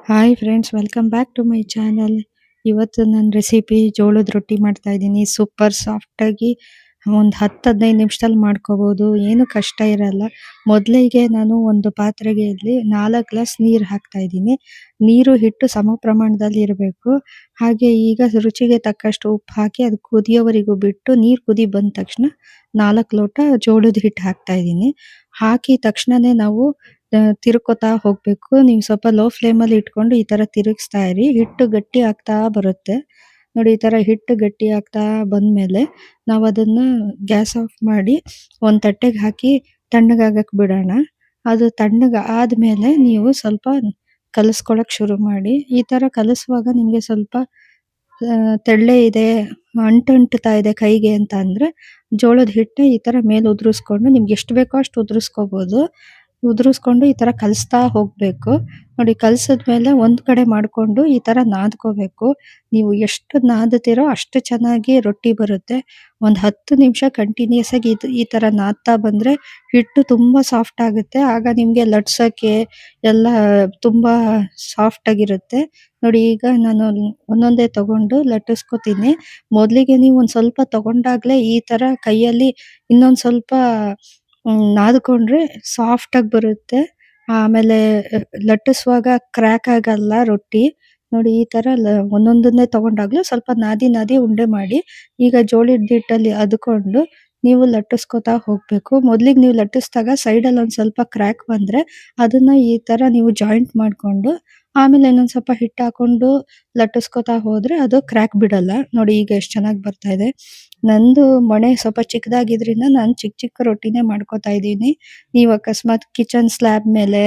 Hi friends, welcome back to my channel. ಇವತ್ತು ನನ್ನ recipe ಜೋಳದ ರೊಟ್ಟಿ ಮಾಡ್ತಾ ಇದ್ದೀನಿ. ಸೂಪರ್ ಸಾಫ್ಟಾಗಿ ಒಂದು 10-15 ನಿಮಿಷದಲ್ಲಿ ಮಾಡ್ಕೋಬೋದು. ಏನು ಕಷ್ಟ ಇರಲ್ಲ. ಮೊದಲಿಗೆ ನಾನು ಒಂದು ಪಾತ್ರೆಗೆ ಇಲ್ಲಿ 4 ಗ್ಲಾಸ್ ನೀರು ಹಾಕ್ತಾ ಇದ್ದೀನಿ. ನೀರು ಹಿಟ್ಟು ಸಮ ಪ್ರಮಾಣದಲ್ಲಿ ಇರಬೇಕು. ಹಾಗೆ ಈಗ ರುಚಿಗೆ ತಕ್ಕಷ್ಟು ಉಪ್ಪು ಹಾಕಿ ಅದು ಕುದಿಯೋವರೆಗೂ ಬಿಟ್ಟು ನೀರು ಕುದಿ ಬಂದ ತಕ್ಷಣ 4 ಲೋಟ ಜೋಳದ ಹಿಟ್ಟು ಹಾಕ್ತಾ ಇದ್ದೀನಿ. ಹಾಕಿ ತಕ್ಷಣನೇ ನಾವು ತಿರ್ಕೋತಾ ಹೋಗ್ಬೇಕು. ನೀವು ಸ್ವಲ್ಪ ಲೋ ಫ್ಲೇಮಲ್ಲಿ ಇಟ್ಕೊಂಡು ಈ ತರ ತಿರುಗಿಸ್ತಾ ಇರಿ. ಹಿಟ್ಟು ಗಟ್ಟಿ ಆಗ್ತಾ ಬರುತ್ತೆ. ನೋಡಿ, ಈ ತರ ಹಿಟ್ಟು ಗಟ್ಟಿ ಆಗ್ತಾ ಬಂದ್ಮೇಲೆ ನಾವು ಅದನ್ನ ಗ್ಯಾಸ್ ಆಫ್ ಮಾಡಿ ಒಂದು ತಟ್ಟೆಗೆ ಹಾಕಿ ತಣ್ಣಗಾಗಕ್ಕೆ ಬಿಡೋಣ. ಅದು ತಣ್ಣಗೆ ಆದ್ಮೇಲೆ ನೀವು ಸ್ವಲ್ಪ ಕಲಿಸ್ಕೊಳಕ್ ಶುರು ಮಾಡಿ. ಈ ತರ ಕಲಿಸುವಾಗ ನಿಮಗೆ ಸ್ವಲ್ಪ ತೆಳ್ಳೆ ಇದೆ, ಅಂಟುತ್ತಾ ಇದೆ ಕೈಗೆ ಅಂತ ಅಂದ್ರೆ ಜೋಳದ ಹಿಟ್ಟು ಈ ತರ ಮೇಲೆ ಉದುರಿಸ್ಕೊಂಡು ನಿಮ್ಗೆ ಎಷ್ಟು ಬೇಕೋ ಅಷ್ಟು ಉದುರಿಸ್ಕೋಬಹುದು. ಉದುರಿಸ್ಕೊಂಡು ಈ ತರ ಕಲಿಸ್ತಾ ಹೋಗ್ಬೇಕು. ನೋಡಿ, ಕಲಸಿದ್ಮೇಲೆ ಒಂದ್ ಕಡೆ ಮಾಡ್ಕೊಂಡು ಈ ತರ ನಾದ್ಕೋಬೇಕು. ನೀವು ಎಷ್ಟು ನಾದುತ್ತೀರೋ ಅಷ್ಟು ಚೆನ್ನಾಗಿ ರೊಟ್ಟಿ ಬರುತ್ತೆ. ಒಂದು 10 ನಿಮಿಷ ಕಂಟಿನ್ಯೂಸ್ ಆಗಿ ಈ ತರ ನಾದ್ತಾ ಬಂದ್ರೆ ಹಿಟ್ಟು ತುಂಬಾ ಸಾಫ್ಟ್ ಆಗುತ್ತೆ. ಆಗ ನಿಮ್ಗೆ ಲಟ್ಸಕ್ಕೆ ಎಲ್ಲ ತುಂಬಾ ಸಾಫ್ಟ್ ಆಗಿರುತ್ತೆ. ನೋಡಿ, ಈಗ ನಾನು ಒಂದೊಂದೇ ತಗೊಂಡು ಲಟ್ಟಿಸ್ಕೊತೀನಿ. ಮೊದಲಿಗೆ ನೀವು ಒಂದ್ ಸ್ವಲ್ಪ ತಗೊಂಡಾಗ್ಲೇ ಈ ತರ ಕೈಯಲ್ಲಿ ಇನ್ನೊಂದ್ ಸ್ವಲ್ಪ ನಾದ್ಕೊಂಡ್ರೆ ಸಾಫ್ಟ್ ಆಗಿ ಬರುತ್ತೆ. ಆಮೇಲೆ ಲಟ್ಟಿಸುವಾಗ ಕ್ರ್ಯಾಕ್ ಆಗಲ್ಲ ರೊಟ್ಟಿ. ನೋಡಿ, ಈ ತರ ಒಂದೊಂದನ್ನೇ ತಗೊಂಡಾಗ್ಲೂ ಸ್ವಲ್ಪ ನಾದಿ ನಾದಿ ಉಂಡೆ ಮಾಡಿ ಈಗ ಜೋಳದ ಹಿಟ್ಟಲ್ಲಿ ಅದ್ಕೊಂಡು ನೀವು ಲಟ್ಟಿಸ್ಕೊತಾ ಹೋಗ್ಬೇಕು. ಮೊದ್ಲಿಗೆ ನೀವು ಲಟ್ಟಿಸಿದಾಗ ಸೈಡಲ್ಲಿ ಒಂದ್ ಸ್ವಲ್ಪ ಕ್ರ್ಯಾಕ್ ಬಂದ್ರೆ ಅದನ್ನ ಈ ತರ ನೀವು ಜಾಯಿಂಟ್ ಮಾಡ್ಕೊಂಡು ಆಮೇಲೆ ಇನ್ನೊಂದ್ ಸ್ವಲ್ಪ ಹಿಟ್ಟು ಹಾಕೊಂಡು ಲಟ್ಟಿಸ್ಕೊತಾ ಹೋದ್ರೆ ಅದು ಕ್ರ್ಯಾಕ್ ಬಿಡಲ್ಲ. ನೋಡಿ, ಈಗ ಎಷ್ಟು ಚೆನ್ನಾಗಿ ಬರ್ತಾ ಇದೆ. ನಂದು ಮಣೆ ಸ್ವಲ್ಪ ಚಿಕ್ಕದಾಗಿದ್ರಿಂದ ನಾನು ಚಿಕ್ಕ ಚಿಕ್ಕ ರೊಟ್ಟಿನೇ ಮಾಡ್ಕೊತಾ ಇದ್ದೀನಿ. ನೀವು ಅಕಸ್ಮಾತ್ ಕಿಚನ್ ಸ್ಲ್ಯಾಬ್ ಮೇಲೆ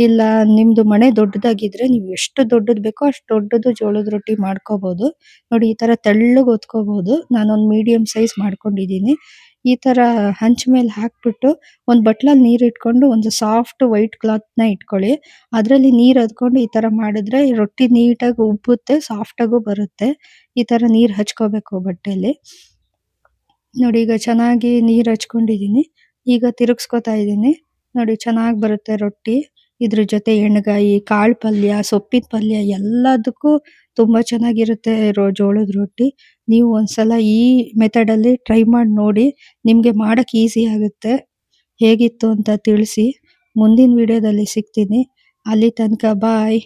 ಇಲ್ಲ ನಿಮ್ದು ಮಣೆ ದೊಡ್ಡದಾಗಿದ್ರೆ ನೀವು ಎಷ್ಟು ದೊಡ್ಡದು ಬೇಕೋ ಅಷ್ಟು ದೊಡ್ಡದು ಜೋಳದ ರೊಟ್ಟಿ ಮಾಡ್ಕೋಬಹುದು. ನೋಡಿ, ಈ ತರ ತೆಳ್ಳಗೆ ಒತ್ಕೋಬಹುದು. ನಾನೊಂದು ಮೀಡಿಯಂ ಸೈಜ್ ಮಾಡ್ಕೊಂಡಿದ್ದೀನಿ. ಈ ತರ ಹಂಚ್ ಮೇಲೆ ಹಾಕ್ಬಿಟ್ಟು ಒಂದು ಬಟ್ಲಲ್ಲಿ ನೀರು ಇಟ್ಕೊಂಡು ಒಂದು ಸಾಫ್ಟ್ ವೈಟ್ ಕ್ಲಾತ್‌ನ ಇಟ್ಕೊಳ್ಳಿ. ಅದ್ರಲ್ಲಿ ನೀರು ಅದ್ಕೊಂಡು ಈ ತರ ಮಾಡಿದ್ರೆ ರೊಟ್ಟಿ ನೀಟಾಗಿ ಉಬ್ಬುತ್ತೆ, ಸಾಫ್ಟ್ ಆಗೂ ಬರುತ್ತೆ. ಈ ತರ ನೀರು ಹಚ್ಕೋಬೇಕು ಬಟ್ಟೆಲಿ. ನೋಡಿ, ಈಗ ಚೆನ್ನಾಗಿ ನೀರು ಹಚ್ಕೊಂಡಿದ್ದೀನಿ. ಈಗ ತಿರುಗಿಸ್ಕೊತಾ ಇದ್ದೀನಿ. ನೋಡಿ, ಚೆನ್ನಾಗಿ ಬರುತ್ತೆ ರೊಟ್ಟಿ. ಇದ್ರ ಜೊತೆ ಎಣ್ಗಾಯಿ, ಕಾಳು ಪಲ್ಯ, ಸೊಪ್ಪಿನ ಪಲ್ಯ ಎಲ್ಲದಕ್ಕೂ ತುಂಬಾ ಚೆನ್ನಾಗಿರುತ್ತೆ ಜೋಳದ ರೊಟ್ಟಿ. ನೀವು ಒಂದ್ಸಲ ಈ ಮೆಥಡಲ್ಲಿ ಟ್ರೈ ಮಾಡಿ ನೋಡಿ. ನಿಮ್ಗೆ ಮಾಡಕ್ ಈಸಿ ಆಗುತ್ತೆ. ಹೇಗಿತ್ತು ಅಂತ ತಿಳಿಸಿ. ಮುಂದಿನ ವಿಡಿಯೋದಲ್ಲಿ ಸಿಗ್ತೀನಿ. ಅಲ್ಲಿ ತನಕ ಬಾಯ್.